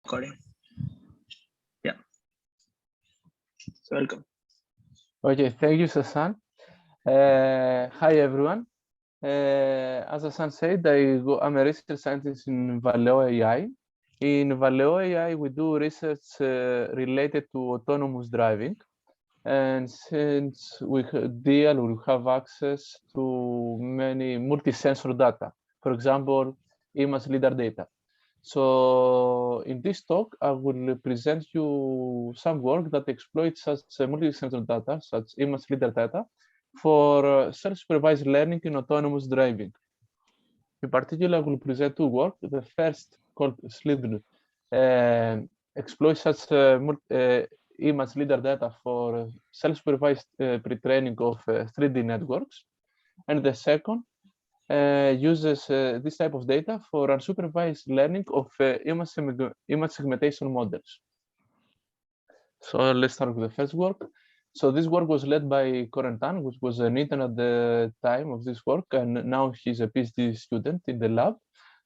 recording. Yeah. So welcome. Okay, thank you, Sasan. Hi, everyone. As Sasan said, I'm a research scientist in Valeo AI. In Valeo AI, we do research related to autonomous driving. And since we have access to many multi-sensor data, for example, image-lidar data. So in this talk, I will present you some work that exploits such multi-sensor data, such image-lidar data, for self-supervised learning in autonomous driving. In particular, I will present two work. The first, called SLIDR, exploits such image-lidar data for self-supervised pre-training of 3D networks. And the second uses this type of data for unsupervised learning of image segmentation models. So let's start with the first work. So this work was led by Corentin, which was an intern at the time of this work, and now he's a PhD student in the lab.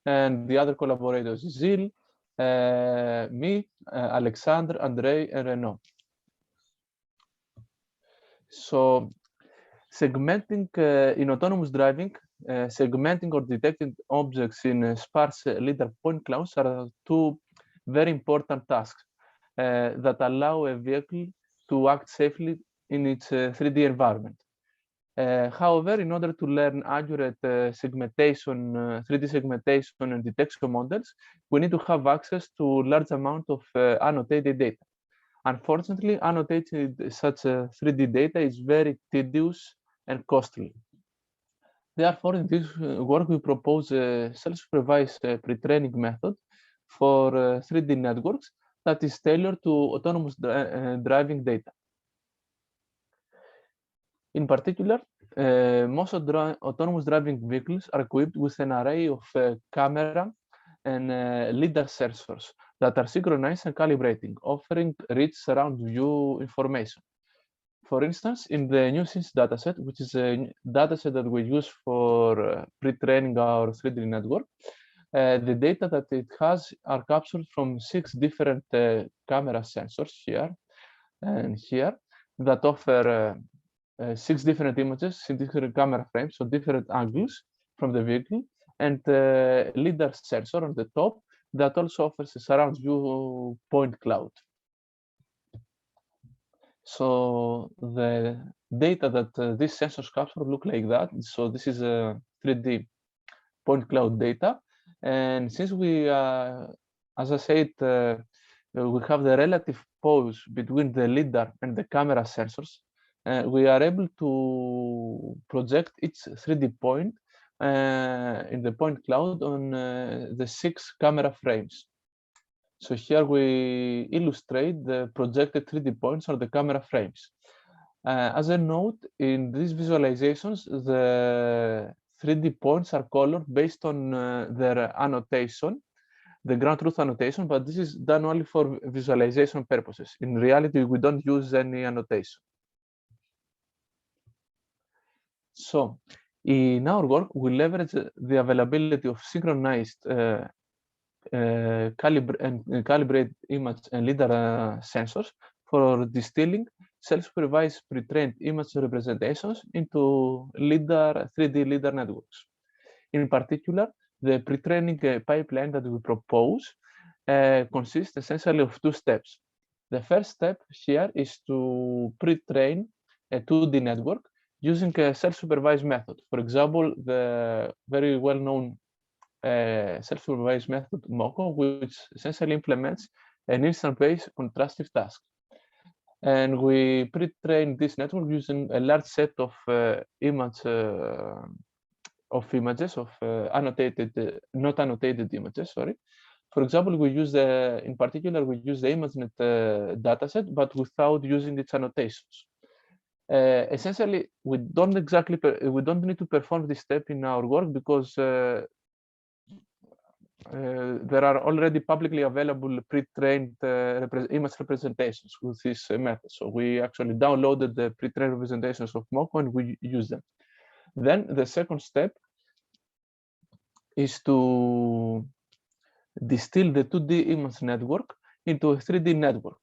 And the other collaborators, Gilles, me, Alexandre, Andrei, and Renaud. So segmenting in autonomous driving, segmenting or detecting objects in sparse lidar point clouds are two very important tasks that allow a vehicle to act safely in its 3D environment. However, in order to learn accurate segmentation, 3D segmentation and detection models, we need to have access to large amount of annotated data. Unfortunately, annotated such 3D data is very tedious and costly. Therefore, in this work, we propose a self-supervised pre-training method for 3D networks that is tailored to autonomous driving data. In particular, most autonomous driving vehicles are equipped with an array of camera and lidar sensors that are synchronized and calibrating, offering rich surround view information. For instance, in the new SYNS dataset, which is a dataset that we use for pre-training our 3D network, the data that it has are captured from 6 different camera sensors here and here that offer 6 different images in different camera frames, so different angles from the vehicle, and lidar sensor on the top that also offers a surround view point cloud. So the data that these sensors capture look like that. So this is a 3D point cloud data. And since we, as I said, we have the relative pose between the lidar and the camera sensors, we are able to project each 3D point in the point cloud on the 6 camera frames. So here we illustrate the projected 3D points on the camera frames. As a note, in these visualizations, the 3D points are colored based on their annotation, the ground truth annotation, but this is done only for visualization purposes. In reality, we don't use any annotation. So in our work, we leverage the availability of synchronized calibrated image and lidar sensors for distilling self-supervised pre-trained image representations into 3D lidar networks. In particular, the pre-training pipeline that we propose consists essentially of 2 steps. The first step here is to pre-train a 2D network using a self-supervised method. For example, the very well-known self-supervised method MOCO, which essentially implements an instant-based contrastive task. And we pre-train this network using a large set of images of annotated, not annotated images, sorry. For example, we use in particular, we use the ImageNet dataset, but without using its annotations. Essentially, we don't need to perform this step in our work because there are already publicly available pre-trained image representations with this method. So we actually downloaded the pre-trained representations of MOCO and we use them. Then the second step is to distill the 2D image network into a 3D network.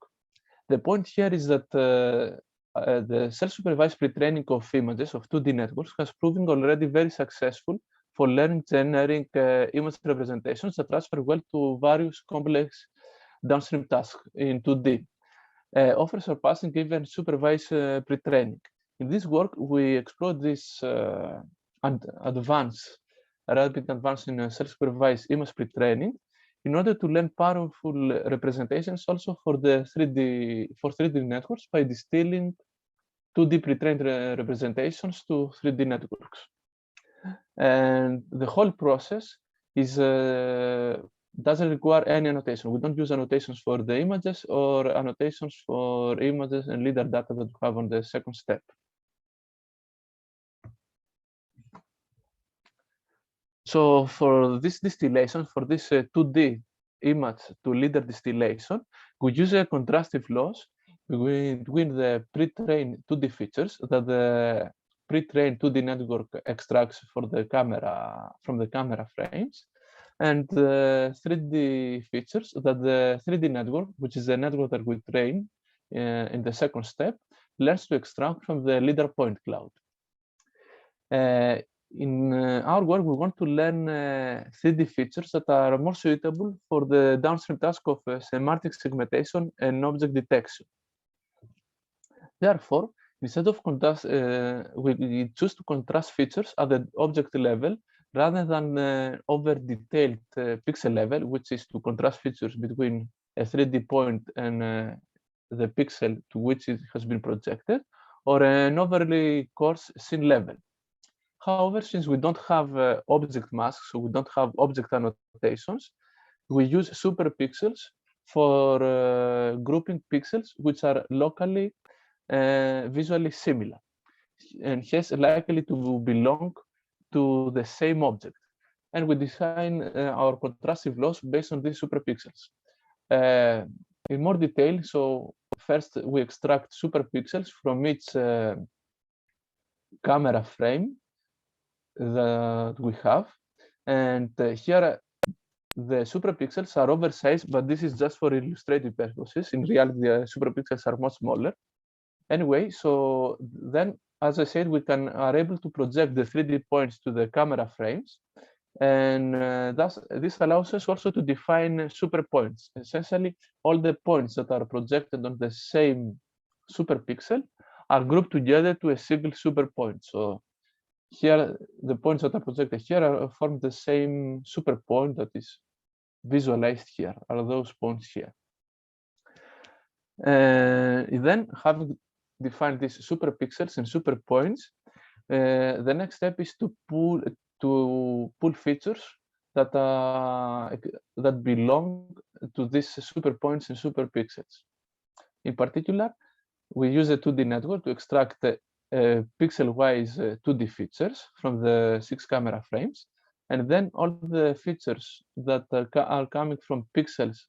The point here is that the self-supervised pre-training of images of 2D networks has proven already very successful for learning generating image representations that transfer well to various complex downstream tasks in 2D, offers surpassing even supervised pre-training. In this work, we explore this rapid advance in self-supervised image pre-training in order to learn powerful representations also for the 3D networks by distilling 2D pre-trained representations to 3D networks. And the whole process is doesn't require any annotation. We don't use annotations for the images or annotations for images and LiDAR data that we have on the second step. So for this distillation, for this 2D image to LiDAR distillation, we use a contrastive loss between the pre-trained 2D features that the pre-trained 2D network extracts for the camera from the camera frames, and the 3D features that the 3D network, which is the network that we train in the second step, learns to extract from the LiDAR point cloud. In our work, we want to learn 3D features that are more suitable for the downstream task of semantic segmentation and object detection. Therefore, instead of contrast, we choose to contrast features at the object level rather than over detailed pixel level, which is to contrast features between a 3D point and the pixel to which it has been projected, or an overly coarse scene level. However, since we don't have object masks, so we don't have object annotations, we use superpixels for grouping pixels which are locally visually similar and hence likely to belong to the same object. And we design our contrastive loss based on these superpixels. In more detail, so first we extract superpixels from each camera frame that we have, and here the superpixels are oversized, but this is just for illustrative purposes. In reality, the superpixels are much smaller. Anyway, so then, as I said, we are able to project the 3D points to the camera frames, and thus this allows us also to define super points. Essentially, all the points that are projected on the same superpixel are grouped together to a single super point. So here, the points that are projected here form the same super point that is visualized here, are those points here. Then, having defined these superpixels and super points, the next step is to pull features that belong to these super points and superpixels. In particular, we use a 2D network to extract pixel-wise 2D features from the 6 camera frames, and then all the features that are coming from pixels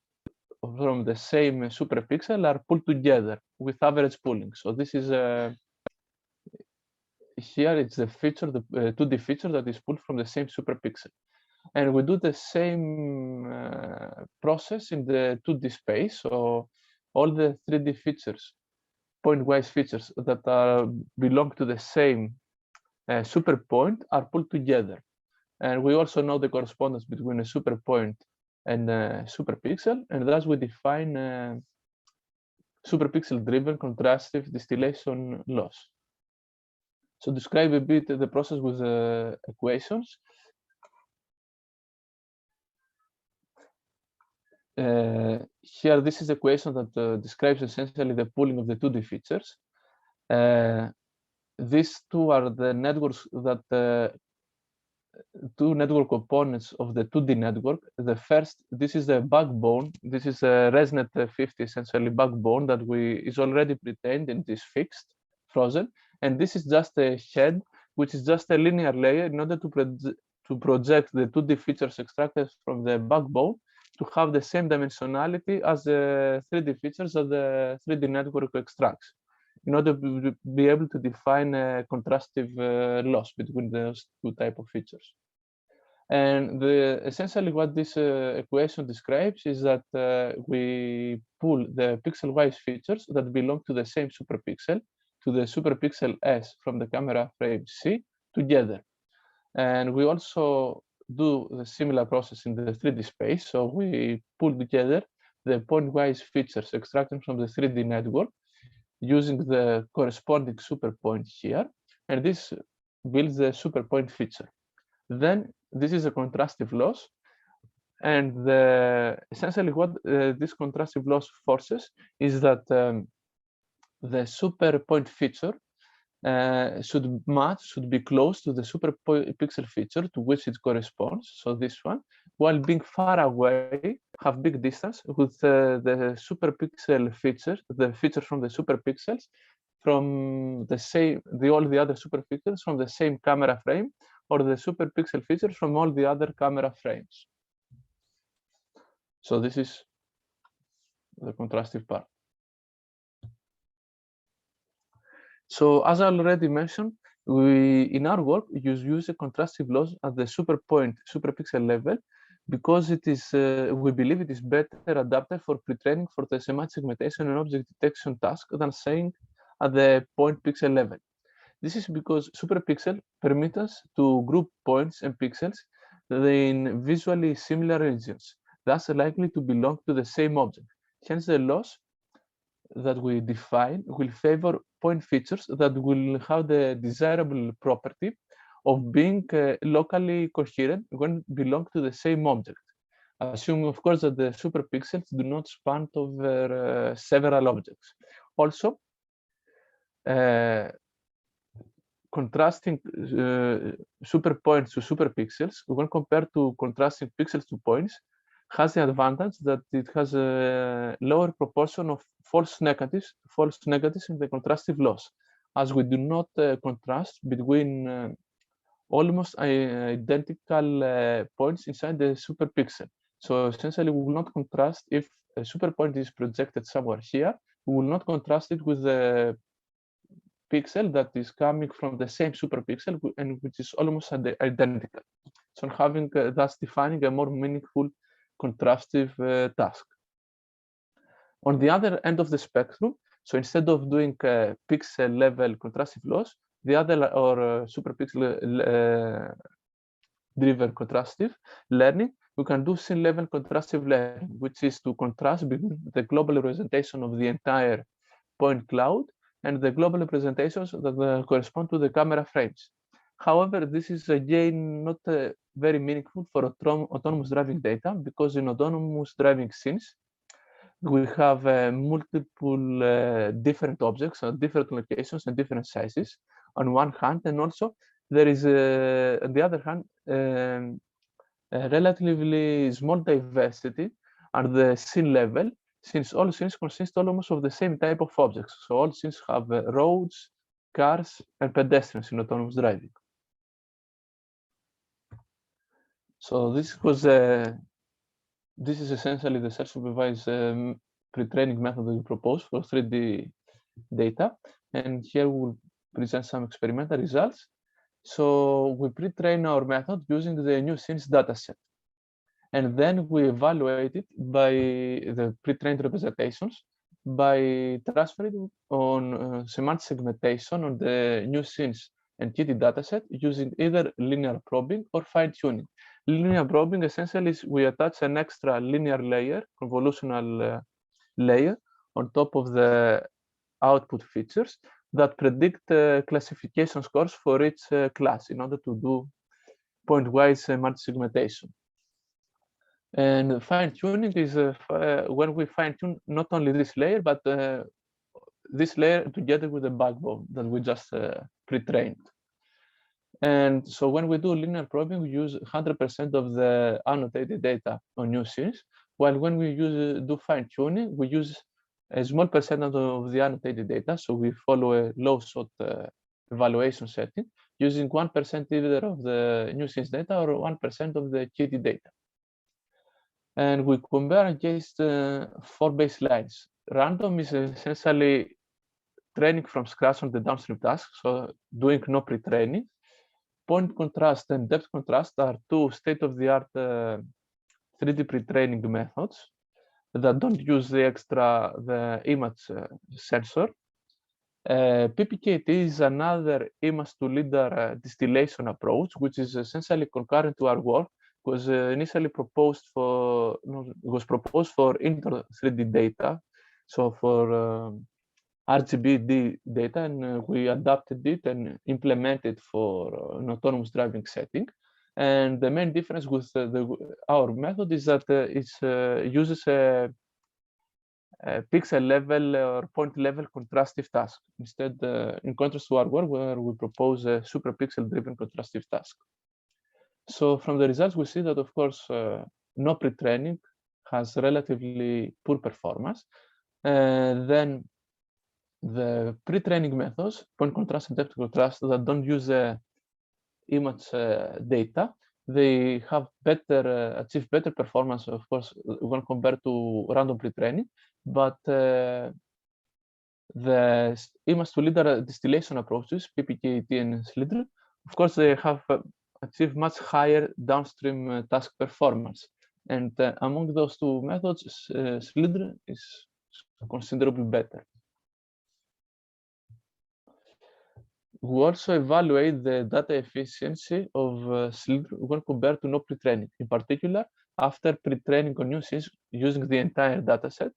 from the same superpixel are pulled together with average pooling. So this is here it's the feature, the 2D feature that is pulled from the same superpixel, and we do the same process in the 2D space. So all the 3D features, point-wise features that belong to the same super point are pulled together. And we also know the correspondence between a super point and a superpixel, and thus we define superpixel-driven contrastive distillation loss. So describe a bit the process with equations. Here, this is the equation that describes essentially the pooling of the 2D features. These two are the networks that two network components of the 2D network. The first, this is the backbone. This is a ResNet 50 essentially backbone that is already pre-trained and is fixed, frozen. And this is just a head, which is just a linear layer in order to project the 2D features extracted from the backbone to have the same dimensionality as the 3D features that the 3D network extracts, in order to be able to define a contrastive loss between those two types of features. And essentially what this equation describes is that we pull the pixel-wise features that belong to the same superpixel, to the superpixel S from the camera frame C together. And we also do the similar process in the 3D space. So we pull together the point-wise features extracted from the 3D network using the corresponding superpoint here. And this builds the superpoint feature. Then this is a contrastive loss. And essentially what this contrastive loss forces is that the superpoint feature should be close to the superpixel feature to which it corresponds, so this one, while being far away, have big distance with the superpixel feature, the feature from the superpixels from all the other superpixels from the same camera frame, or the superpixel features from all the other camera frames. So this is the contrastive part. So as I already mentioned, in our work, use a contrastive loss at the superpixel level because it is, we believe it is better adapted for pre-training for the semantic segmentation and object detection task than saying at the point pixel level. This is because superpixel permit us to group points and pixels in visually similar regions, thus likely to belong to the same object. Hence, the loss that we define will favor point features that will have the desirable property of being locally coherent when belong to the same object, assuming, of course, that the superpixels do not span over several objects. Also, contrasting superpoints to superpixels when compared to contrasting pixels to points has the advantage that it has a lower proportion of false negatives in the contrastive loss, as we do not contrast between almost identical points inside the superpixel. So essentially, we will not contrast if a superpoint is projected somewhere here. We will not contrast it with the pixel that is coming from the same superpixel and which is almost identical. So having thus defining a more meaningful contrastive task. On the other end of the spectrum, so instead of doing pixel level contrastive loss, the other or superpixel driven contrastive learning, we can do scene level contrastive learning, which is to contrast between the global representation of the entire point cloud and the global representations that correspond to the camera frames. However, this is again not very meaningful for autonomous driving data, because in autonomous driving scenes, we have multiple different objects at different locations and different sizes on one hand, and also there is, on the other hand, a relatively small diversity at the scene level, since all scenes consist almost of the same type of objects. So all scenes have roads, cars, and pedestrians in autonomous driving. So this is essentially the self-supervised pre-training method that we propose for 3D data. And here we'll present some experimental results. So we pre-train our method using the new scenes dataset. And then we evaluate it by the pre-trained representations by transferring on semantic segmentation on the new scenes and kitty dataset using either linear probing or fine-tuning. Linear probing essentially is we attach an extra linear layer, convolutional layer, on top of the output features that predict classification scores for each class in order to do point-wise semantic segmentation. And fine-tuning is when we fine-tune not only this layer, but this layer together with the backbone that we just pre-trained. And so when we do linear probing, we use 100% of the annotated data on new scenes, while when we do fine-tuning, we use a small percentage of the annotated data. So we follow a low-shot evaluation setting using 1% either of the new scenes data or 1% of the kitty data. And we compare against 4 baselines. Random is essentially training from scratch on the downstream task, so doing no pre-training. point contrast and depth contrast are two state-of-the-art 3D pre-training methods that don't use the image sensor. PPKT is another image-to-Lidar distillation approach, which is essentially concurrent to our work. Was initially proposed for inter 3D data, so for RGB data, and we adapted it and implemented for an autonomous driving setting. And the main difference with our method is that it uses a pixel level or point level contrastive task. Instead, in contrast to our work, where we propose a superpixel driven contrastive task. So from the results, we see that, of course, no pre-training has relatively poor performance. Then the pre-training methods, point contrast and depth contrast, that don't use image data, they have achieve better performance, of course, when compared to random pre-training. But the image-to-Lidar distillation approaches, PPKT and SLIDR, of course, they have achieved much higher downstream task performance. And among those two methods, SLIDR is considerably better. We also evaluate the data efficiency of SLIDR when compared to no pre-training. In particular, after pre-training on new scenes using the entire dataset,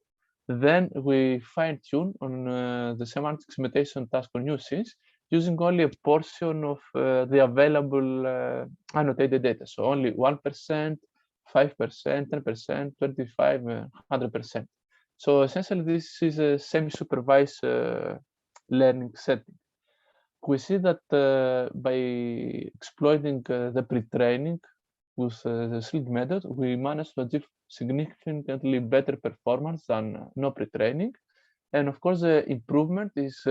then we fine-tune on the semantic segmentation task on new scenes using only a portion of the available annotated data. So only 1%, 5%, 10%, 25%, 100%. So essentially, this is a semi-supervised learning setting. We see that by exploiting the pre-training with the SLID method, we managed to achieve significantly better performance than no pre-training. And of course, the improvement is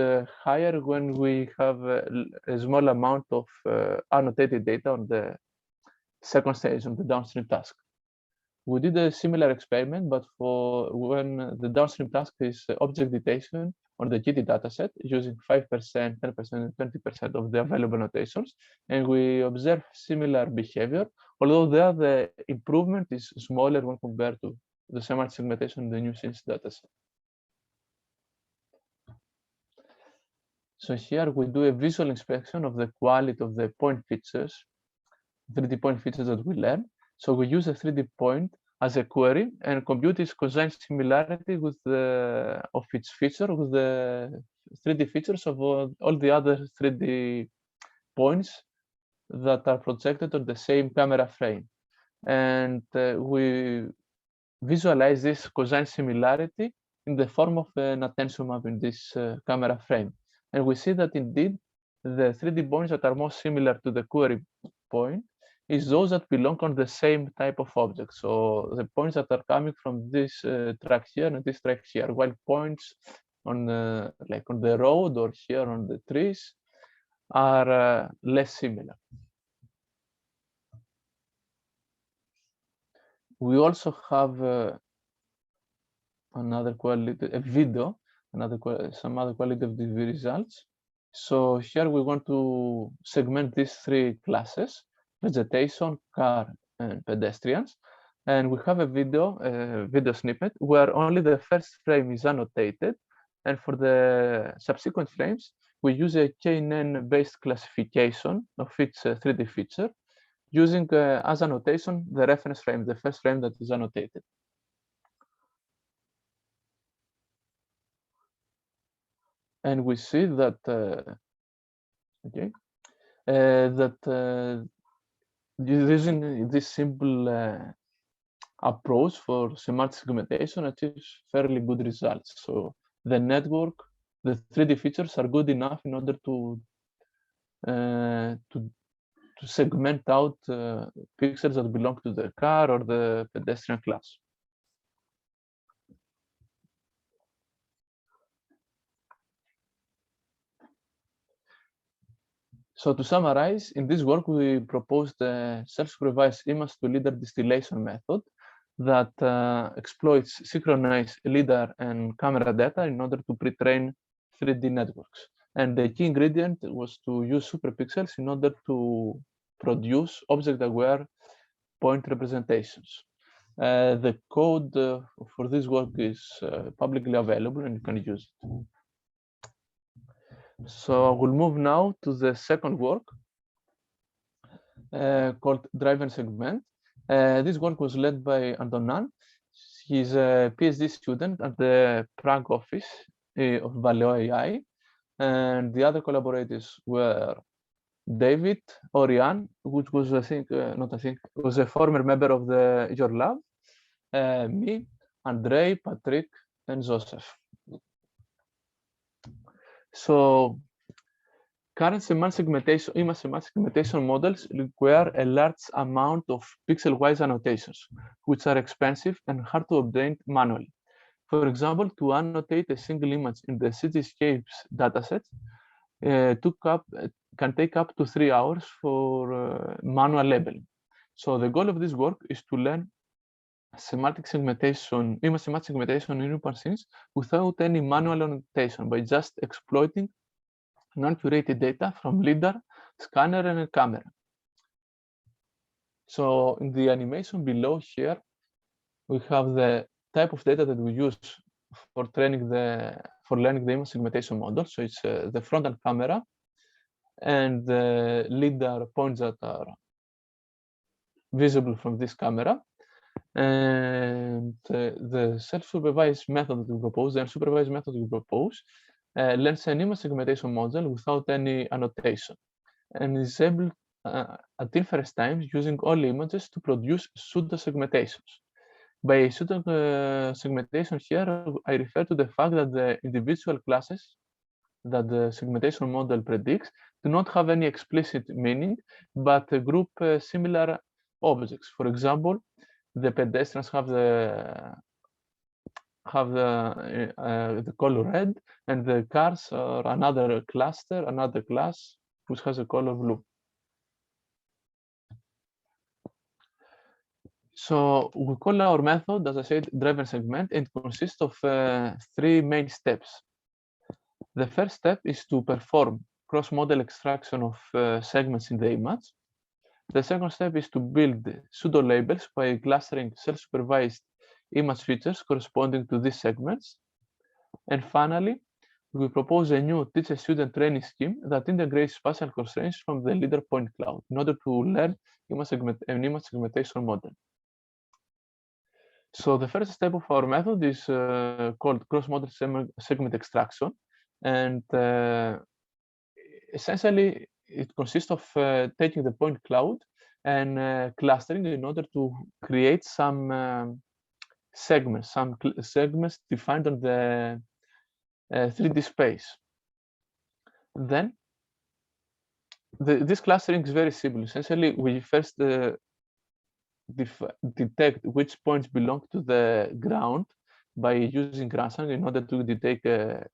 higher when we have a small amount of annotated data on the second stage, on the downstream task. We did a similar experiment, but for when the downstream task is object detection on the GT dataset using 5%, 10%, and 20% of the available annotations, and we observe similar behavior, although there the improvement is smaller when compared to the semantic segmentation in the new scenes dataset. So here we do a visual inspection of the quality of the point features, 3D point features that we learn. So we use a 3D point as a query and compute its cosine similarity with of its feature with the 3D features of all the other 3D points that are projected on the same camera frame. And we visualize this cosine similarity in the form of an attention map in this camera frame. And we see that indeed the 3D points that are most similar to the query point is those that belong on the same type of object. So the points that are coming from this track here and this track here, while points on like on the road or here on the trees are less similar. We also have another quality, a video, some other qualitative results. So here we want to segment these three classes: vegetation, car, and pedestrians. And we have a video snippet where only the first frame is annotated. And for the subsequent frames, we use a KNN-based classification of each 3D feature, using as annotation the reference frame, the first frame that is annotated. And we see that using this simple approach for semantic segmentation achieves fairly good results. So the network, the 3D features are good enough in order to segment out pixels that belong to the car or the pedestrian class. So to summarize, in this work, we proposed a self-supervised image-to-Lidar distillation method that exploits synchronized LiDAR and camera data in order to pre-train 3D networks. And the key ingredient was to use superpixels in order to produce object-aware point representations. The code for this work is publicly available and you can use it. So we'll move now to the second work called Drive and Segment. This work was led by Antonin. He's a PhD student at the Prague office of Valeo AI, and the other collaborators were David, Oriane, which was was a former member of your lab, me, Andrei, Patrick, and Joseph. So current semantic segmentation, image semantic segmentation models require a large amount of pixel-wise annotations, which are expensive and hard to obtain manually. For example, to annotate a single image in the cityscapes dataset can take up to 3 hours for manual labeling. So the goal of this work is to learn semantic segmentation, image semantic segmentation in urban scenes without any manual annotation by just exploiting non-curated data from LiDAR, scanner, and a camera. So in the animation below here, we have the type of data that we use for learning the image segmentation model. So it's the frontal camera and the LiDAR points that are visible from this camera. And the self-supervised method that we propose, the unsupervised method we propose, learns an image segmentation model without any annotation and is able at inference times using only images to produce pseudo-segmentations. By pseudo-segmentation here, I refer to the fact that the individual classes that the segmentation model predicts do not have any explicit meaning, but group similar objects. For example, the pedestrians have the color red, and the cars are another class which has a color blue. So we call our method, as I said, drive and segment, and it consists of 3 main steps. The first step is to perform cross-model extraction of segments in the image. The second step is to build pseudo-labels by clustering self-supervised image features corresponding to these segments. And finally, we propose a new teacher-student training scheme that integrates spatial constraints from the LiDAR point cloud in order to learn an image segmentation model. So the first step of our method is called cross-model segment extraction. And essentially, it consists of taking the point cloud and clustering in order to create some segments defined on the 3D space. Then this clustering is very simple. Essentially, we first detect which points belong to the ground by using ground in order to detect a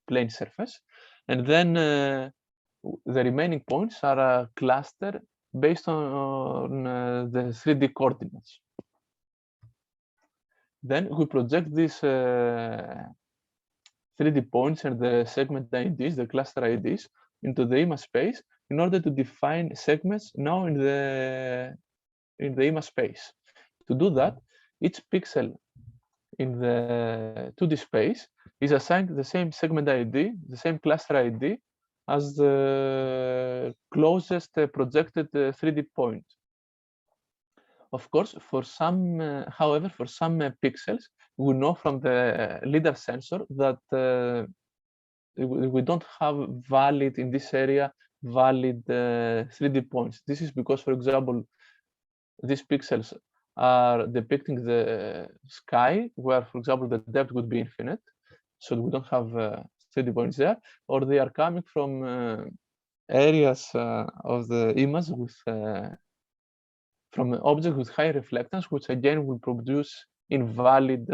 plane surface, and then the remaining points are clustered based on the 3D coordinates. Then we project these 3D points and the segment IDs, the cluster IDs, into the image space in order to define segments now in the image space. To do that, each pixel in the 2D space is assigned the same segment ID, the same cluster ID as the closest projected 3D point. Of course, for some, however, for some pixels, we know from the LiDAR sensor that we don't have valid in this area valid 3D points. This is because, for example, these pixels are depicting the sky, where, for example, the depth would be infinite, so we don't have 3D points there, or they are coming from areas of the image with from objects with high reflectance, which again will produce invalid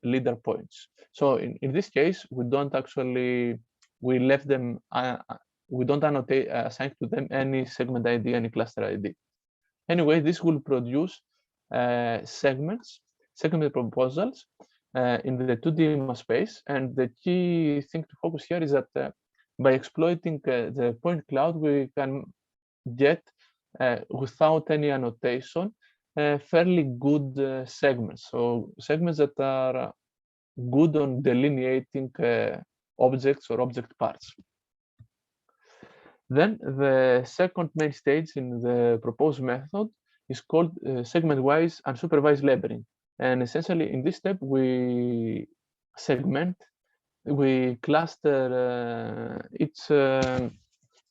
LiDAR points. So in this case, we don't actually, we left them, we don't annotate, assign to them any segment ID, any cluster ID. Anyway, this will produce segment proposals in the 2D image space. And the key thing to focus here is that by exploiting the point cloud, we can get without any annotation, fairly good segments. So segments that are good on delineating objects or object parts. Then the second main stage in the proposed method is called segment-wise unsupervised labeling. And essentially, in this step, we segment, we cluster each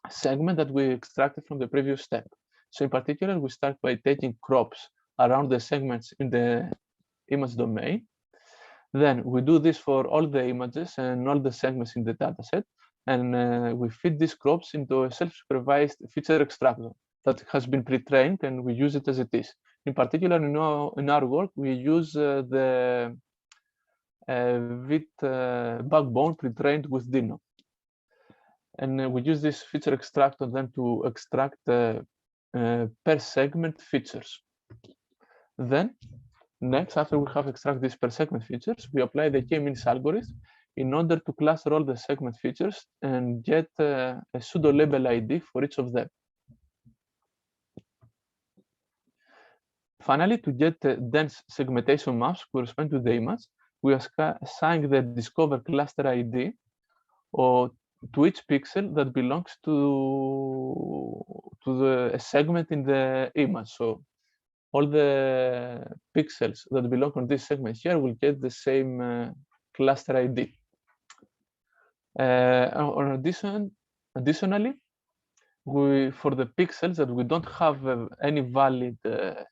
segment that we extracted from the previous step. So in particular, we start by taking crops around the segments in the image domain. Then we do this for all the images and all the segments in the dataset. And we feed these crops into a self-supervised feature extractor that has been pre-trained, and we use it as it is. In particular, in our work, we use the VIT backbone pre-trained with Dino. And we use this feature extractor then to extract per segment features. Then, next, after we have extracted these per segment features, we apply the k-means algorithm in order to cluster all the segment features and get a pseudo label ID for each of them. Finally, to get dense segmentation maps corresponding to the image, we assign the discover cluster ID or to each pixel that belongs to a segment in the image. So all the pixels that belong on this segment here will get the same cluster ID. Additionally, for the pixels that we don't have any valid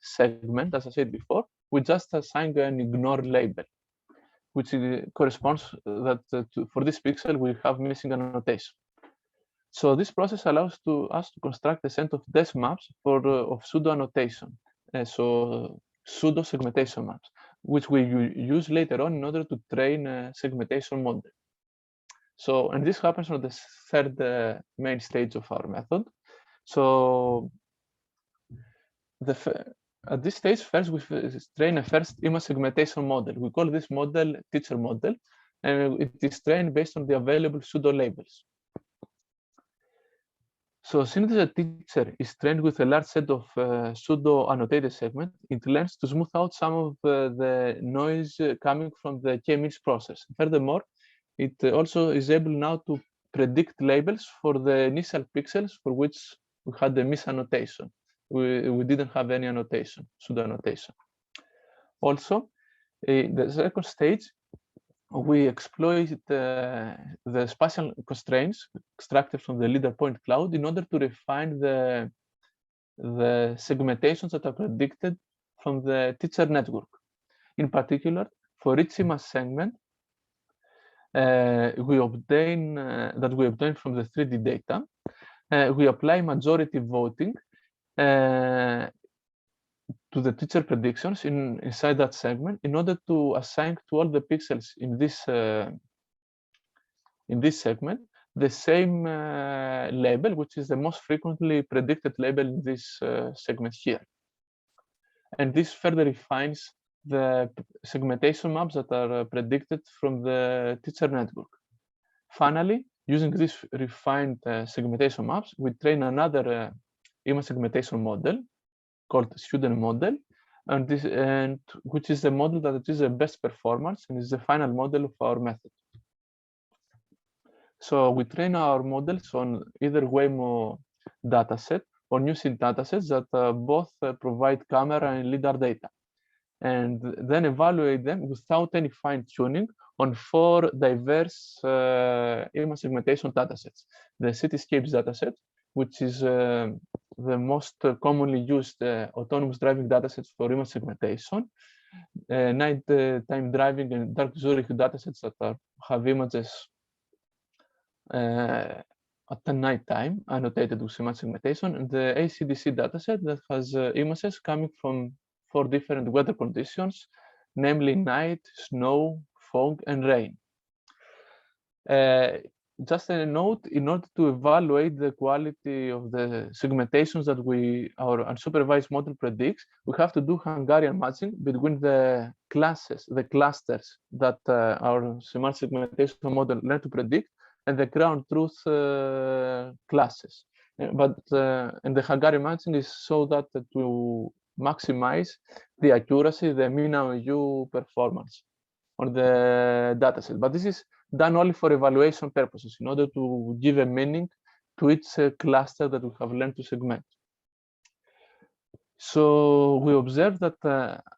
segment, as I said before, we just assign an ignore label, which corresponds that for this pixel we have missing annotation. So this process allows us to construct a set of dense maps of pseudo annotation, so pseudo segmentation maps, which we use later on in order to train a segmentation model. So, and this happens on the third main stage of our method. So at this stage, first we train a first image segmentation model. We call this model teacher model, and it is trained based on the available pseudo labels. So since the teacher is trained with a large set of pseudo annotated segments, it learns to smooth out some of the noise coming from the k-means process. Furthermore, it also is able now to predict labels for the initial pixels for which we had the misannotation. We didn't have any annotation, pseudo annotation. Also, in the second stage, we exploit the spatial constraints extracted from the LiDAR point cloud in order to refine the segmentations that are predicted from the teacher network. In particular, for each image segment, we obtain from the 3D data. We apply majority voting to the teacher predictions inside that segment in order to assign to all the pixels in this segment the same label, which is the most frequently predicted label in this segment here. And this further refines the segmentation maps that are predicted from the teacher network. Finally, using these refined segmentation maps, we train another image segmentation model called student model, and which is the model that achieves the best performance and is the final model of our method. So we train our models on either Waymo dataset or Newsyn datasets that both provide camera and LiDAR data, and then evaluate them without any fine-tuning on 4 diverse image segmentation datasets. The Cityscapes dataset, which is the most commonly used autonomous driving datasets for image segmentation, nighttime driving and dark Zurich datasets that have images at the night time annotated with image segmentation, and the ACDC dataset that has images coming from 4 different weather conditions, namely night, snow, fog, and rain. Just a note, in order to evaluate the quality of the segmentations that our unsupervised model predicts, we have to do Hungarian matching between the clusters that our semantic segmentation model learned to predict and the ground truth classes. but and the Hagari matching is so that to maximize the accuracy, the mean AMU performance on the dataset. But this is done only for evaluation purposes in order to give a meaning to each cluster that we have learned to segment. So we observe that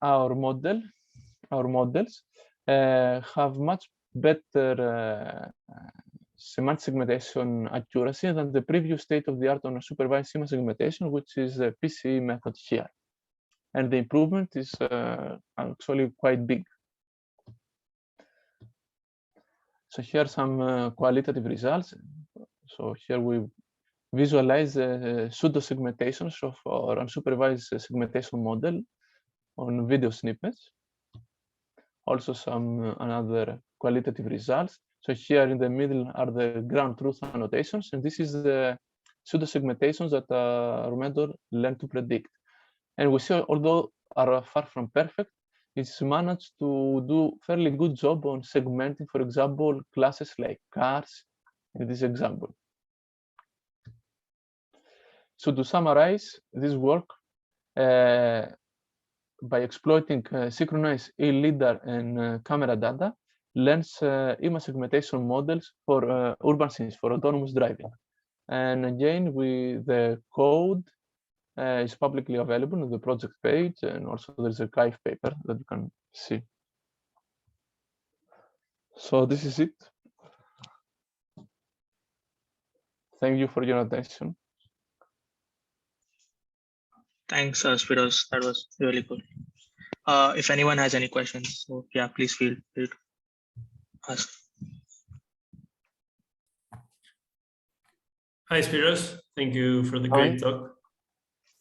our models have much better semantic segmentation accuracy than the previous state-of-the-art on a supervised image segmentation, which is a PCE method here. And the improvement is actually quite big. So here are some qualitative results. So here we visualize pseudo segmentations of our unsupervised segmentation model on video snippets. Also some another qualitative results. So here in the middle are the ground truth annotations, and this is the pseudo segmentations that our method learned to predict. And we see, although are far from perfect, it's managed to do fairly good job on segmenting, for example, classes like cars in this example. So to summarize this work, by exploiting synchronized lidar and camera data, learns image segmentation models for urban scenes, for autonomous driving. And again, the code is publicly available on the project page, and also there's a archive paper that you can see. So this is it. Thank you for your attention. Thanks, Spyros. That was really cool. If anyone has any questions, so yeah, please feel free to ask. Hi, Spyros. Thank you for the great talk.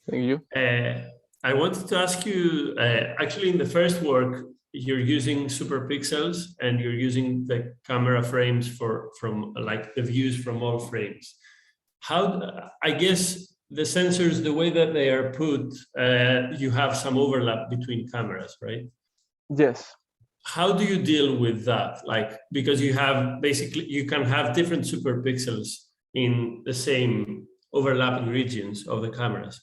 Thank you. I wanted to ask you, actually in the first work, you're using superpixels and you're using the camera frames from like the views from all frames. How, I guess the sensors, the way that they are put, you have some overlap between cameras, right? Yes. How do you deal with that? Like, because you have basically, you can have different superpixels in the same overlapping regions of the cameras.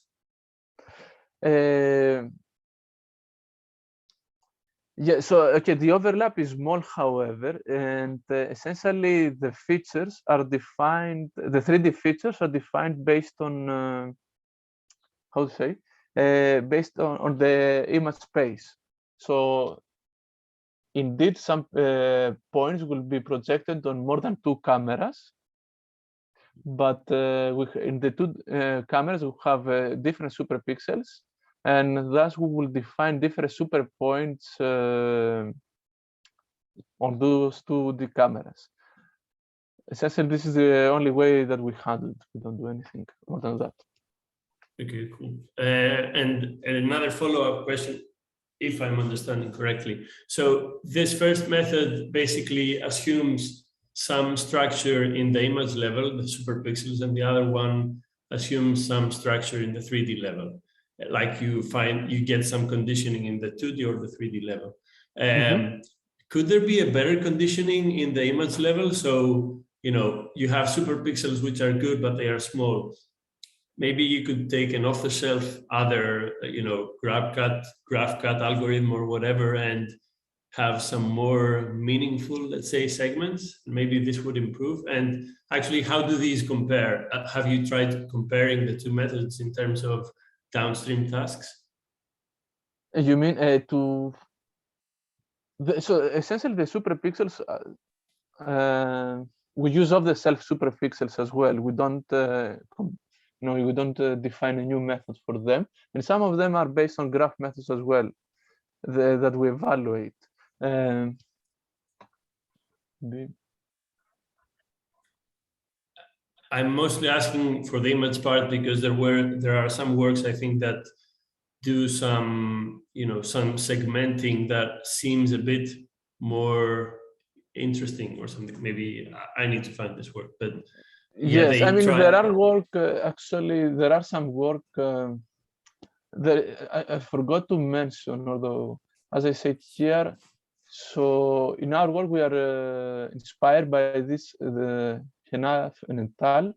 Yeah, so okay, the overlap is small, however, and essentially the features are defined, the 3D features are defined based on, how to say, based on the image space. So indeed, some points will be projected on more than 2 cameras, but in the 2 cameras, we have different superpixels, and thus we will define different super points on those 2D cameras. Essentially, this is the only way that we handle it. We don't do anything more than that. Okay, cool. And another follow-up question, if I'm understanding correctly. So this first method basically assumes some structure in the image level, the superpixels, and the other one assumes some structure in the 3D level. Like you get some conditioning in the 2D or the 3D level. Could there be a better conditioning in the image level? So, you know, you have superpixels which are good, but they are small. Maybe you could take an off-the-shelf other, you know, graph cut algorithm or whatever, and have some more meaningful, let's say, segments. Maybe this would improve. And actually, how do these compare? Have you tried comparing the 2 methods in terms of downstream tasks? You mean so essentially the superpixels, we use of the self-superpixels as well. We don't, we don't define a new method for them, and some of them are based on graph methods as well that we evaluate. I'm mostly asking for the image part because there are some works I think that do some, you know, some segmenting that seems a bit more interesting or something. Maybe I need to find this work, but yeah, yes, I mean there are work actually. There are some work that I forgot to mention, although as I said here. So in our work, we are inspired by this, the Henaf and Tal,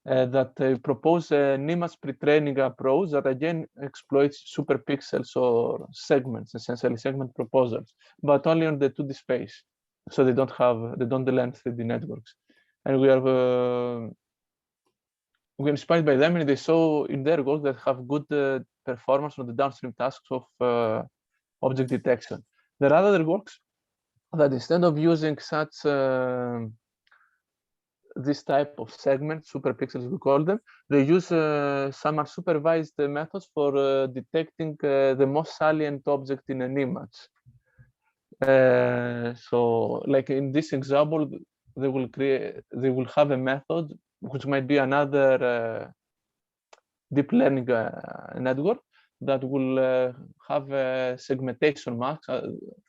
that propose an image pre-training approach that again exploits superpixels or segments, essentially segment proposals, but only on the 2D space. So they don't learn 3D networks. And we're inspired by them, and they saw in their work that have good performance on the downstream tasks of object detection. There are other works that instead of using such this type of segment, superpixels we call them, they use some supervised methods for detecting the most salient object in an image. So like in this example, they will have a method which might be another deep learning network that will have a segmentation mask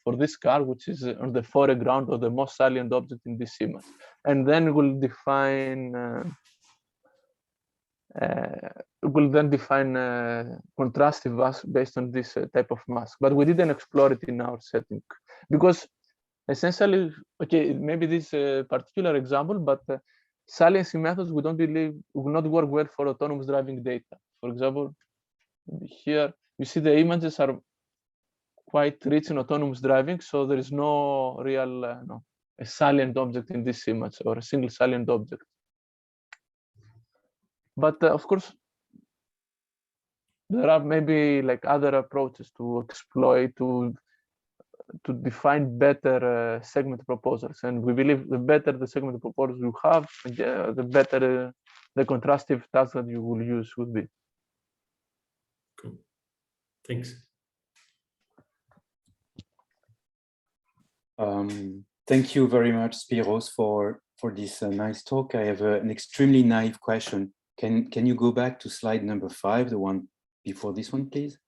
for this car, which is on the foreground of the most salient object in this image, and then will define contrastive mask based on this type of mask. But we didn't explore it in our setting because essentially, okay, maybe this particular example, but saliency methods we don't believe will not work well for autonomous driving data. For example, here you see the images are quite rich in autonomous driving, so there is no real a salient object in this image or a single salient object. But of course, there are maybe like other approaches to exploit to define better segment proposals, and we believe the better the segment proposals you have, the better the contrastive task that you will use would be. Cool. Thanks. Thank you very much, Spyros, for this nice talk. I have an extremely naive question. Can you go back to slide number 5, the one before this one, please?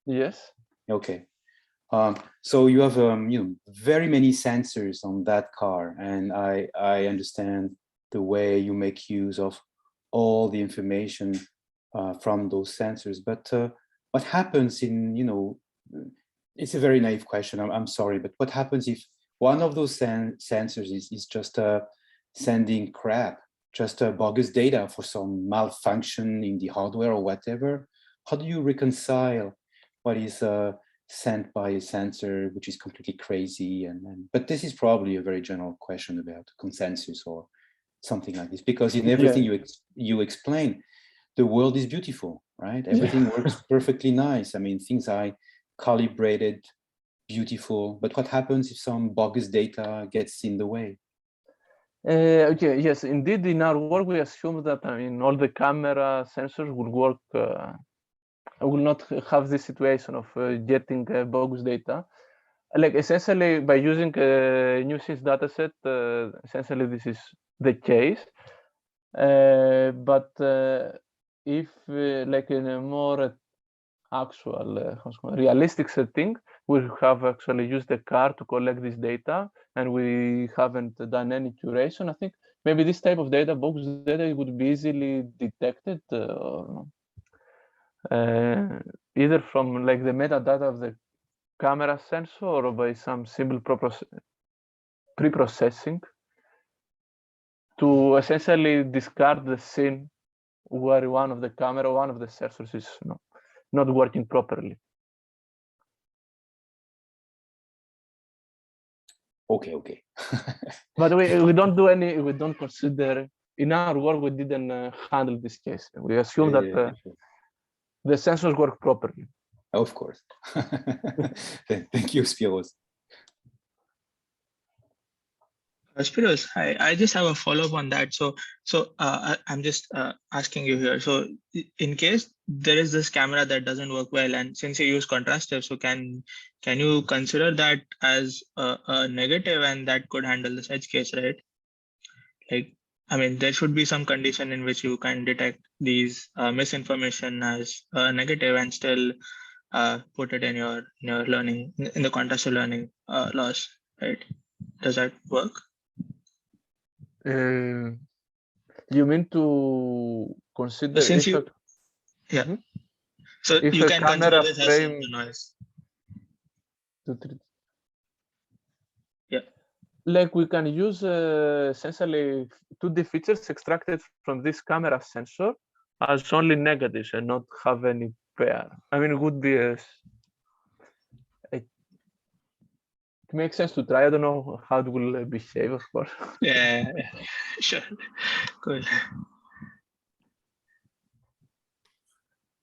Yes. Okay. So you have very many sensors on that car, and I understand the way you make use of all the information from those sensors. But what happens in, it's a very naive question, I'm sorry, but what happens if one of those sensors is just sending crap, just bogus data for some malfunction in the hardware or whatever? How do you reconcile what is sent by a sensor which is completely crazy? But this is probably a very general question about consensus or something like this, because in everything you explain, the world is beautiful, right? Everything works perfectly nice. I mean, things are calibrated, beautiful, but what happens if some bogus data gets in the way? Okay, yes, indeed, in our work, we assume that all the camera sensors will work, will not have this situation of getting bogus data. Like essentially, by using a new SIS dataset, essentially this is the case. But if like in a more actual realistic setting, we have actually used the car to collect this data, and we haven't done any curation. I think maybe this type of data, bogus data, would be easily detected either from like the metadata of the camera sensor or by some simple pre-processing to essentially discard the scene where one of the sensors is not working properly. Okay. But we don't consider, in our work, we didn't handle this case. We assume that the sensors work properly. Of course. Thank you, Spyros. Spyros, I just have a follow-up on that. So I'm just asking you here. So in case there is this camera that doesn't work well, and since you use contrastive, so can you consider that as a negative, and that could handle this edge case, right? Like, I mean, there should be some condition in which you can detect these misinformation as negative and still put it in your learning, in the contrastive learning loss, right? Does that work? You mean to consider since you, so if you a can camera consider this frame as noise. to treat. Yeah. like we can use essentially 2D features extracted from this camera sensor as only negatives and not have any pair. I mean, it would be it makes sense to try. I don't know how it will behave, of course. Yeah, sure. Cool.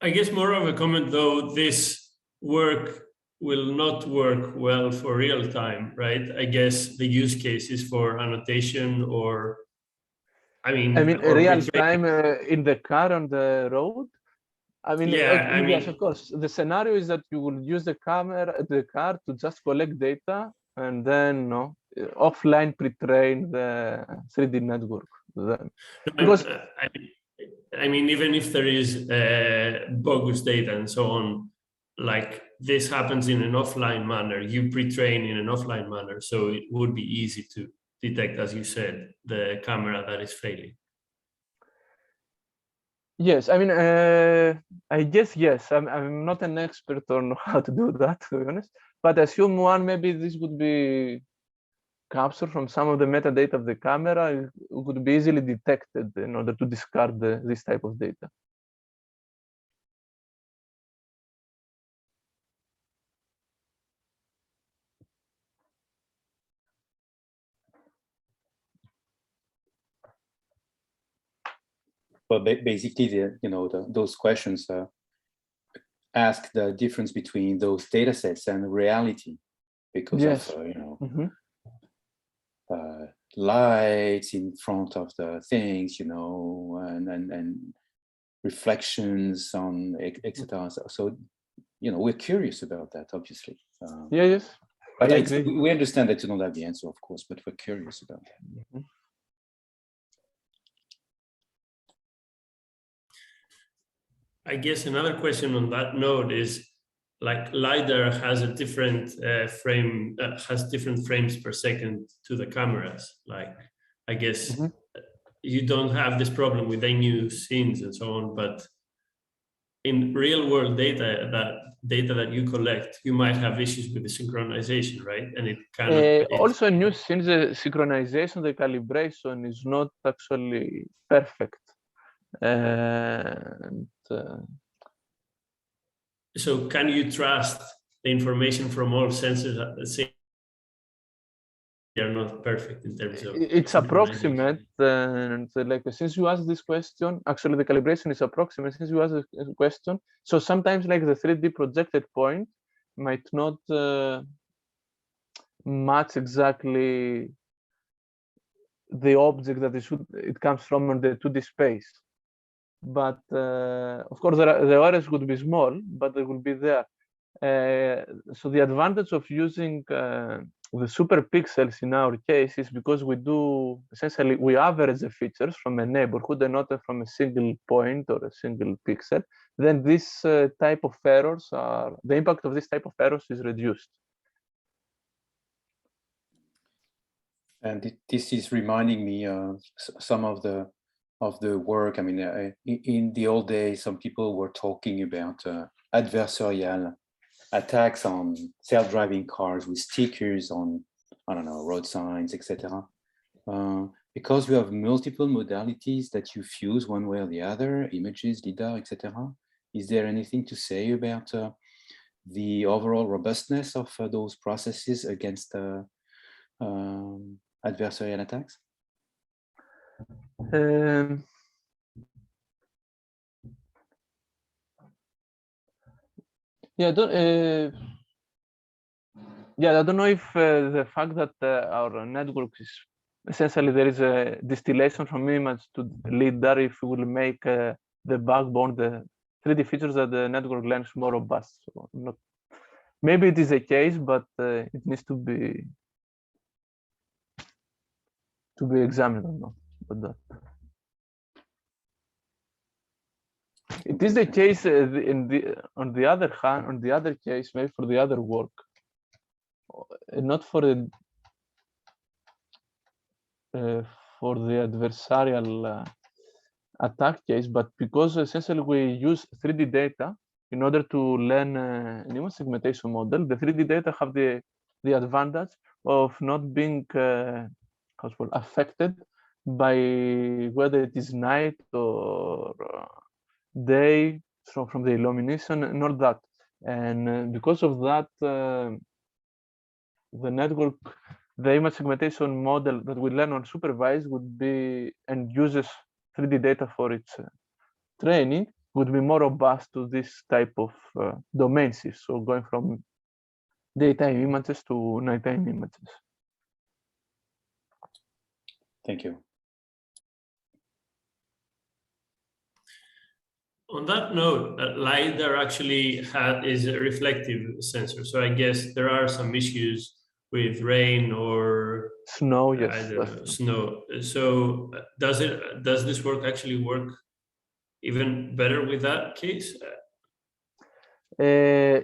I guess more of a comment though, this work will not work well for real time, right? I guess the use case is for annotation or, I mean or real retraining. time in the car on the road. I mean, Yeah, yes, of course. The scenario is that you will use the car to just collect data and then offline pre-train the 3D network. Then. Because I mean, even if there is bogus data and so on, like this happens in an offline manner, you pre-train in an offline manner, so it would be easy to detect, as you said, the camera that is failing. Yes, I mean, I guess yes. I'm not an expert on how to do that, to be honest. But assume maybe this would be captured from some of the metadata of the camera. It could be easily detected in order to discard this type of data. But basically, those questions ask the difference between those data sets and reality, because yes. of lights in front of the things, and reflections on etc. So we're curious about that, obviously. Yes. But we understand that you don't have the answer, of course, but we're curious about that. I guess another question on that note is, like LiDAR has a different has different frames per second to the cameras. Like, I guess you don't have this problem with NU scenes and so on, but in real world data that you collect, you might have issues with the synchronization, right? And it cannot. Also, new scenes, the synchronization, the calibration is not actually perfect. So can you trust the information from all sensors at the same? They are not perfect in terms of. It's approximate, and like since you asked this question, actually the calibration is approximate since you asked the question. So sometimes like the 3D projected point might not match exactly the object that it comes from in the 2D space. But of course, the errors would be small, but they will be there. So the advantage of using the superpixels in our case is because we average the features from a neighborhood and not from a single point or a single pixel. Then this type of errors the impact of this type of errors is reduced. And this is reminding me some of the work. I mean, in the old days, some people were talking about adversarial attacks on self-driving cars with stickers on, I don't know, road signs, etc. Because we have multiple modalities that you fuse one way or the other, images, lidar, etc. Is there anything to say about the overall robustness of those processes against adversarial attacks? Yeah, I don't know if the fact that our network is essentially there is a distillation from image to lidar, if we will make the backbone, the 3D features that the network learns more robust. So maybe it is a case, but it needs to be examined or not. But that. It is the case on the other hand, on the other case, maybe for the other work, not for the adversarial attack case, but because essentially we use 3D data in order to learn an image segmentation model. The 3D data have the advantage of not being affected by whether it is night or day from the illumination and all that. And because of that, the network, the image segmentation model that we learn on supervised would be, and uses 3D data for its training, would be more robust to this type of domain shifts. So going from daytime images to nighttime images. Thank you. On that note, LiDAR actually is a reflective sensor. So I guess there are some issues with rain or snow. Yes, snow. So does this work actually work even better with that case? Okay,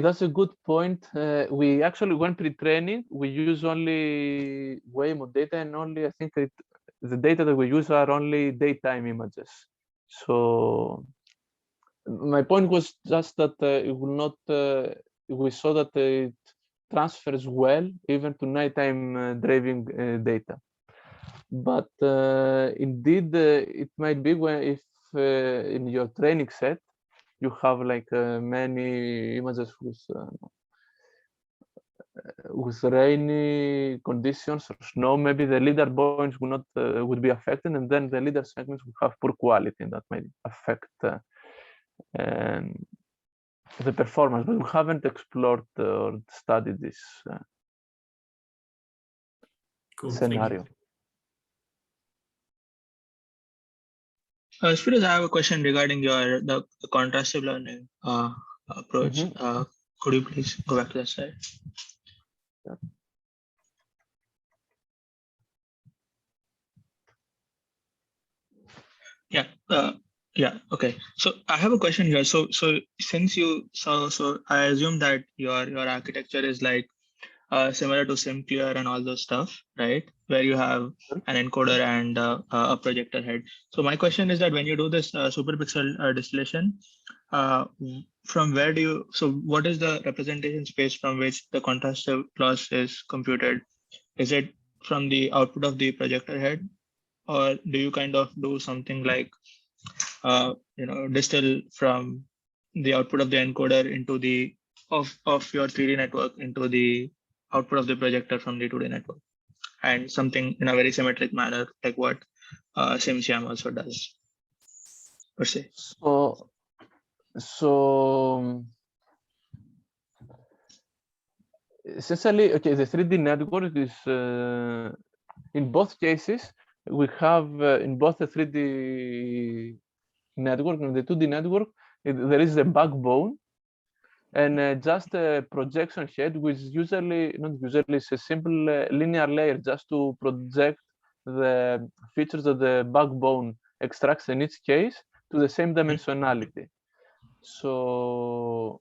that's a good point. We actually, when pre-training, we use only Waymo data, and only, I think the data that we use are only daytime images. So my point was just that it will not, we saw that it transfers well even to nighttime driving data. But indeed, it might be when if in your training set, you have like many images with rainy conditions or snow, maybe the LiDAR points will not would be affected, and then the LiDAR segments will have poor quality, and that might affect the performance. But we haven't explored or studied this Cool, scenario. Spyros, I have a question regarding the contrastive learning approach. Could you please go back to that slide? Yeah. Yeah. Okay. So I have a question here. So since you so I assume that your architecture is like similar to SimClear and all those stuff, right? Where you have an encoder and a projector head. So my question is that when you do this superpixel distillation, from where do you? So what is the representation space from which the contrastive loss is computed? Is it from the output of the projector head, or do you kind of do something like distill from the output of the encoder into the of your 3D network into the output of the projector from the 2D network, and something in a very symmetric manner, like what SimSiam also does, per se. So essentially, okay, the 3D network is in both cases we have in both the 3D network and the 2D network, there is a backbone and just a projection head, which usually, not usually, is a simple linear layer just to project the features that the backbone extracts in each case to the same dimensionality. So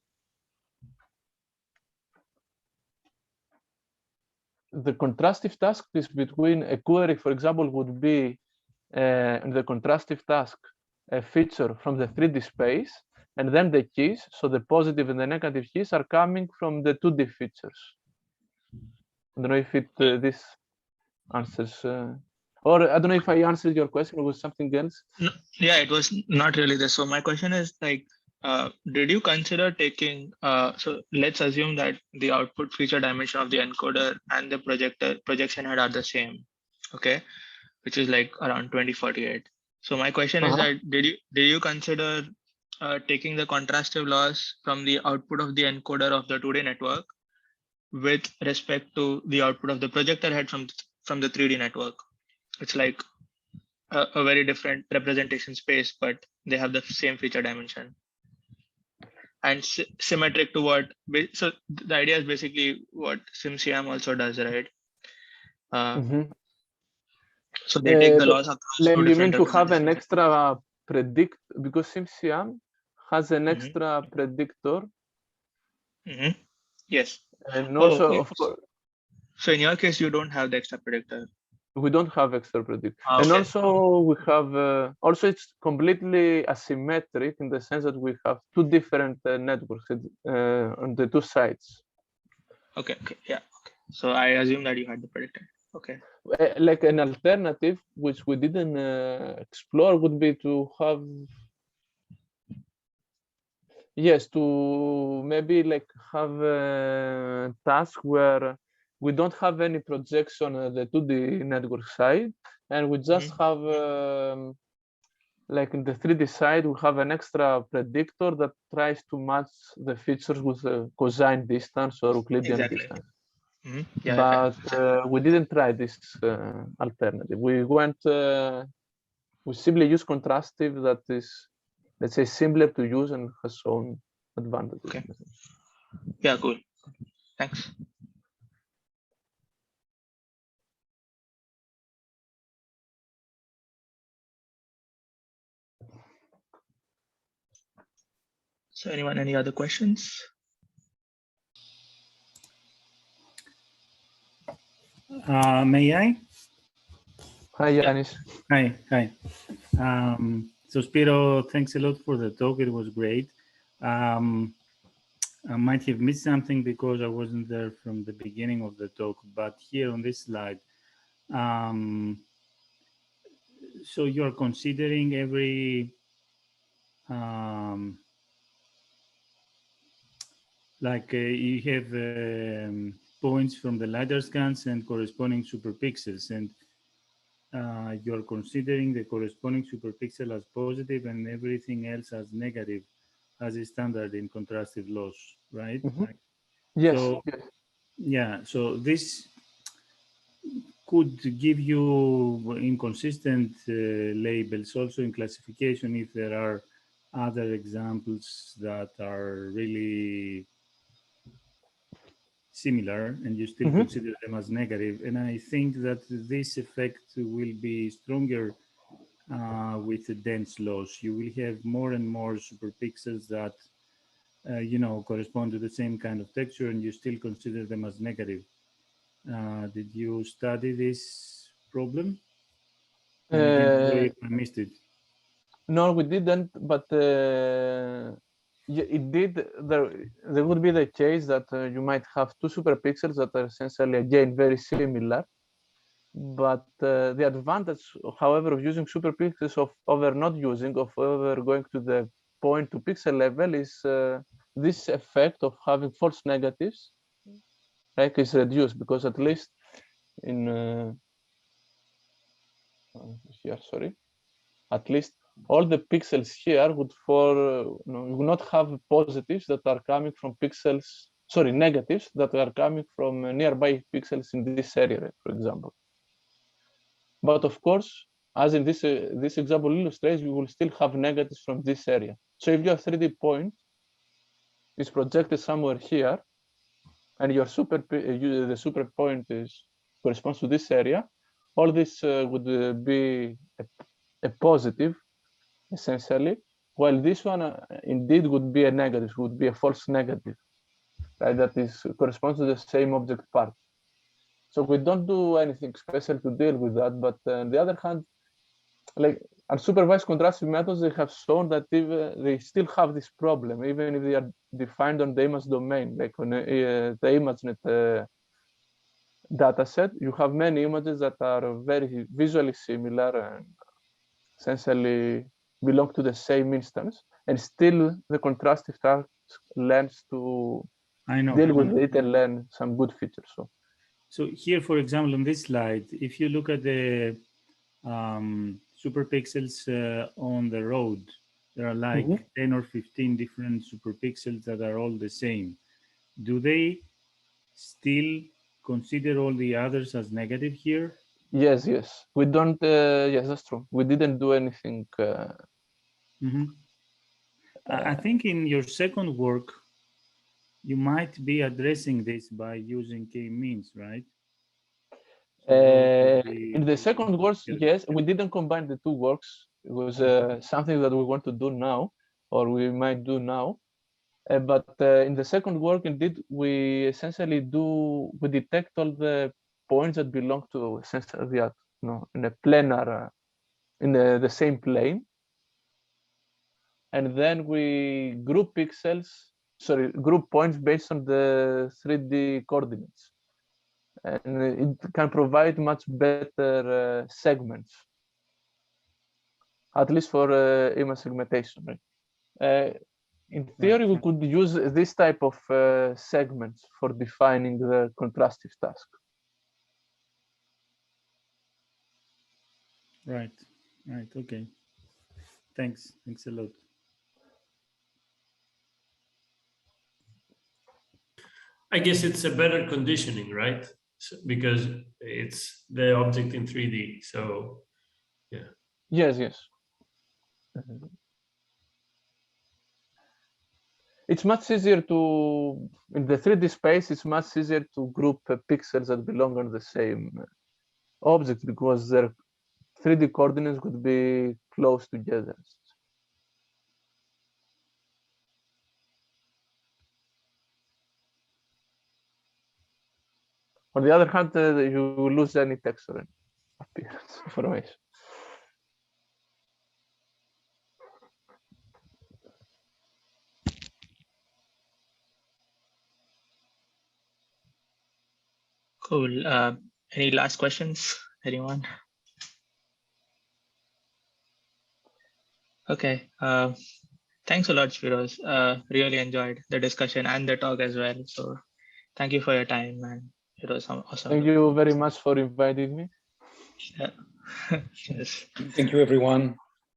the contrastive task is between a query, for example, would be the contrastive task a feature from the 3D space, and then the keys, so the positive and the negative keys, are coming from the 2D features. I don't know if this answers, or I don't know if I answered your question or was something else. No, yeah, it was not really this. So my question is like, did you consider taking? So let's assume that the output feature dimension of the encoder and the projection head are the same, okay, which is like around 2048. So my question is that did you consider taking the contrastive loss from the output of the encoder of the 2D network with respect to the output of the projector head from the 3D network? It's like a very different representation space, but they have the same feature dimension and symmetric to what. So the idea is basically what SimSiam also does, right? So they take the loss across like two you mean different to have an extra because SimSiam has an extra predictor. Yes. And also, of course. So in your case, you don't have the extra predictor. We don't have extra predict. Ah, And okay. also we have, also it's completely asymmetric in the sense that we have two different networks on the two sides. Okay, okay, yeah. Okay. So I assume that you had the predictor. Okay. Like an alternative, which we didn't explore, would be to have, yes, to maybe like have a task where we don't have any projection on the 2D network side, and we just have like in the 3D side, we have an extra predictor that tries to match the features with a cosine distance or Euclidean Exactly. distance. Yeah, But we didn't try this alternative. We went, we simply use contrastive that is, let's say, simpler to use and has own advantages. Okay. Yeah, cool. Thanks. So anyone, any other questions? May I? Hi, Yanis. Hi, hi. So Spiro, thanks a lot for the talk. It was great. I might have missed something because I wasn't there from the beginning of the talk, but here on this slide, so you're considering every, you have points from the LiDAR scans and corresponding superpixels, and you're considering the corresponding superpixel as positive and everything else as negative as a standard in contrastive loss, right? Yes, So, yes. yeah, so this could give you inconsistent labels also in classification if there are other examples that are really similar and you still consider them as negative. And I think that this effect will be stronger with the dense loss. You will have more and more superpixels that correspond to the same kind of texture, and you still consider them as negative. Did you study this problem? And again, sorry if I missed it. No, we didn't, but it did. There would be the case that you might have two superpixels that are essentially, again, very similar. But the advantage, however, of using superpixels over not using, of over going to the point to pixel level is this effect of having false negatives, right, is reduced, because at least in here, sorry, at least all the pixels here would would not have positives that are coming from pixels, sorry, negatives that are coming from nearby pixels in this area, for example. But of course, as in this example illustrates, you will still have negatives from this area. So if your 3D point is projected somewhere here, and your the super point corresponds to this area, all this would be a positive, essentially, while this one indeed would be a negative, would be a false negative, right? That is corresponds to the same object part. So we don't do anything special to deal with that, but on the other hand, like unsupervised contrastive methods, they have shown that they still have this problem, even if they are defined on the image domain, like on the ImageNet dataset. You have many images that are very visually similar and essentially belong to the same instance, and still the contrastive task learns to deal with it and learn some good features. So here, for example, on this slide, if you look at the superpixels on the road, there are like 10 or 15 different superpixels that are all the same. Do they still consider all the others as negative here? Yes, yes. We don't, yes, that's true. We didn't do anything. I think in your second work, you might be addressing this by using k-means, right? In the second works, yes, we didn't combine the two works. It was something that we want to do now, or we might do now. But in the second work, indeed, we essentially we detect all the points that belong to a sensor that, in a planar, in the same plane. And then we group group points based on the 3D coordinates. And it can provide much better segments, at least for image segmentation. Right? In theory, we could use this type of segments for defining the contrastive task. Right. Okay. Thanks a lot. I guess it's a better conditioning, right? So, because it's the object in 3D. So, yeah. Yes. It's much easier to, in the 3D space, it's much easier to group pixels that belong on the same object because their 3D coordinates could be close together. On the other hand, you lose any texture and appearance information. Cool. Any last questions, anyone? Okay. Thanks a lot, Spyros. Really enjoyed the discussion and the talk as well. So thank you for your time, man. It was awesome. Thank you very much for inviting me. Yeah. Yes. Thank you, everyone.